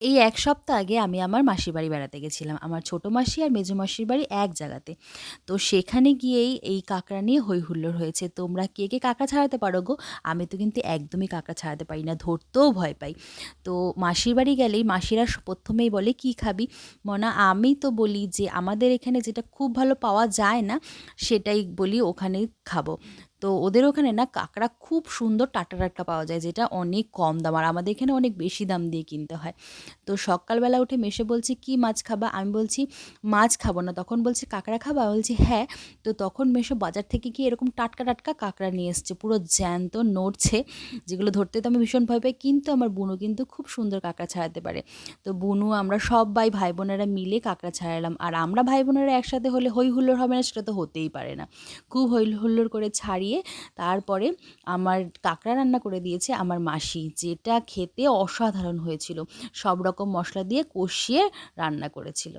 এই ১ সপ্তাহ আগে আমি আমার মাসির বাড়ি বেড়াতে গেছিলাম। আমার ছোট মাসি আর মেজো মাসির বাড়ি এক জায়গাতে। তো সেখানে গিয়েই এই কাঁকড়া নিয়ে হৈ হুল্লোড় হয়েছে। তোমরা কে, কে কাঁকড়া ছাড়াতে পারো গো? আমি তো কিন্তু একদমই কাঁকড়া ছাড়াতে পারি না, ধরতেও ভয় পাই। তো মাসির বাড়ি গেলেই মাসিরা ১ম এই বলে, "কি খাবি?" মনা আমি তো বলি যে আমাদের এখানে যেটা খুব ভালো পাওয়া যায় না, সেটাই বলি ওখানেই খাবো। তো ওদের ওখানে না কাঁকড়া খুব সুন্দর টাটকা, টাটকা পাওয়া যায়, যেটা অনেক কম দাম। আর আমাদের এখানে অনেক বেশি দাম দিয়ে কিনতে হয়। তো সকালবেলা উঠে মেসো বলছে, "কি মাছ খাবা?" আমি বলছি, "মাছ খাবো না।" তখন বলছে, "কাঁকড়া খাবা?" আমি বলছি, "হ্যাঁ।" তো তখন মেসো বাজার থেকে গিয়ে এরকম টাটকা, টাটকা কাঁকড়া নিয়ে এসছে। পুরো জ্যান্ত নড়ছে, যেগুলো ধরতে তো আমি ভীষণ ভয় পাই। কিন্তু আমার বুনু কিন্তু খুব সুন্দর কাঁকড়া ছাড়াতে পারে। তো বুনু আমরা সব্বাই ভাই বোনেরা মিলে কাঁকড়া ছাড়ালাম। আর আমরা ভাই বোনেরা একসাথে হলে হৈ হুল্লোড় হবে না, সেটা তো হতেই পারে না। খুব হৈ হুল্লোড় করে ছাড়িয়ে তারপরে আমার কাঁকড়া রান্না করে দিয়েছে আমার মাসি, যেটা খেতে অসাধারণ হয়েছিল। সব রকম মশলা দিয়ে কষিয়ে রান্না করেছিল।